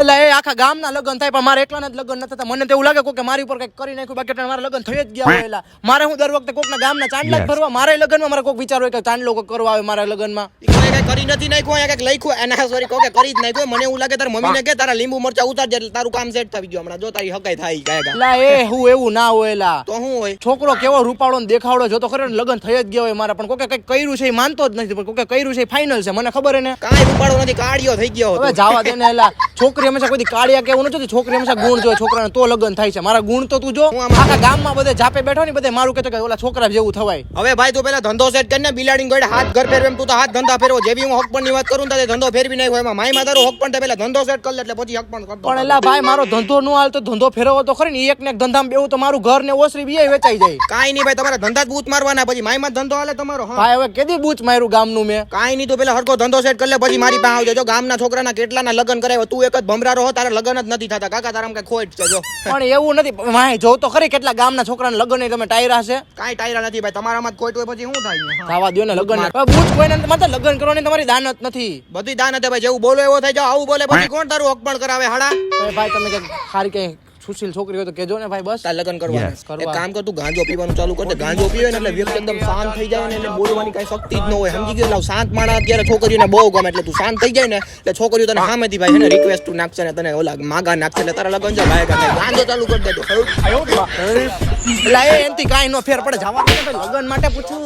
એટલે એ આખા ગામના લગ્ન થાય પણ મારે એકલાના જ લગ્ન ન થતા. મને તો એવું લાગે કે મારી ઉપર કઈક કરી નાખ્યું, બાકી મારા લગ્ન થઈ જ ગયા હોય. એલા મારે હું દર વખતે કોકના ગામના ચાંદલા જ ભરવા, મારા લગ્નમાં મારે કોક વિચાર હોય કે ચાંદલો કોક કરવા આવે મારા લગ્નમાં. કઈ કરી નથી નાખ્યું, કઈક લખ્યું એના સોરી કોકે કરી જ નાખ્યું. મને એવું લાગે તારા મમ્મીને કે તારા લીંબુ મરચા ઉતારજે એટલે તારું કામ સેટ થઈ ગયું હમણાં. જો તારી હકાઈ થાય ગાયગા. એલા એ હું એવું ના હોય. એલા તો શું હોય? છોકરો કેવો રૂપાળો ને દેખાવડો જો તો ખરો ને લગ્ન થઈ જ ગયા હોય મારા, પણ કોકે કઈક કર્યું છે એ માનતો જ નથી, પણ કોકે કર્યું છે ફાઇનલ છે, મને ખબર ને. કાંઈ રૂપાળો નથી, કાળિયો થઈ ગયો હવે જાવા દે ને. એલા છોકરી હંમેશા કોઈ કાળિયા કેવું નથી, છોકરી હંમેશા ગુણ જોઈએ છોકરાને તો લગ્ન થાય છે. મારા ગુણ તો તું જો આખા ગામમાં બધે જાપે બેઠો ને બધે મારું કહેતો કે ઓલા છોકરા જેવું થવાય. હવે ભાઈ તું પેલા ધંધો સેટ કરીને બિલાડી ગોડે હાથ ઘર ફેરવે, તું તો હાથ ધંધા ફેરવો. જેવી હું હક ની વાત કરું ને ધંધો ફેરવી નહીં હોય. એમાં માય તારું હક પણ પેલા ધંધો સેટ કરી લે એટલે પછી હક પણ કરતો. પણ એલા ભાઈ મારો ધંધો નો હાલ તો ધંધો ફેરવો તો ખરી ને, એક ને એક ધંધામાં બેવું તો મારું ઘર ને ઓસરી બી વેચાઈ જાય. કાઈ નહીં ભાઈ, તમારા ધંધા જ બૂચ મારવાના, પછી માયમાં ધંધો હાલે તમારો. ભાઈ હવે કેદી બૂચ માર્યું ગામનું મેં. કાઈ નહીં, તો પેલા હરકો ધંધો સેટ કરી લે પછી મારી પાસે આવજો. જો ગામના છોકરાના કેટલાના લગ્ન કરાવ્યો, તું એક જ ભમરારો હો, તારા લગ્ન જ નથી થતા કાકા. તારામાં કઈ ખોટ છે જો. પણ એવું નથી ભાઈ, જો તો ખરી કેટલા ગામના છોકરાના લગ્ન તમે ટાયરા છે. કાઈ ટાયરા નથી ભાઈ, તમારામાં જ ખોટ હોય પછી શું થાય? ખાવા દો ને લગ્ન. બૂચ કોઈને માત્ર લગ્ન કરવાની તમારી દાનત નથી. બધી દાન હતી ભાઈ, જેવું બોલો એવો થઈ જાવ. આવું બોલે પછી કોણ તારું હક પણ કરાવે? હાડા ભાઈ તમે કઈ સારી કઈ સુશીલ છોકરી હોય તો કેજો ને ભાઈ. બસ તાર લગ્ન કરવાનું. એક કામ કર, તું ગાંજો પીવાનું ચાલુ કર દે. ગાંજો પીવે ને એટલે વ્યક્તિ એકદમ શાંત થઈ જાય ને એટલે બોલવાની કઈ શક્તિ જ ન હોય. સમજી ગયો? શાંત માણસ અત્યારે છોકરીઓને બહુ ગમે, એટલે તું શાંત થઈ જાય ને એટલે છોકરીઓ તને સામેથી ભાઈ એને રિક્વેસ્ટ નાખશે ને તને ઓલા માગા નાખશે એટલે તારા લગ્ન જાય. ગાંજો ચાલુ કરી દે. એટલે એનથી કાંઈ નો ફેર પડે. જવા દે લગ્ન માટે પૂછું.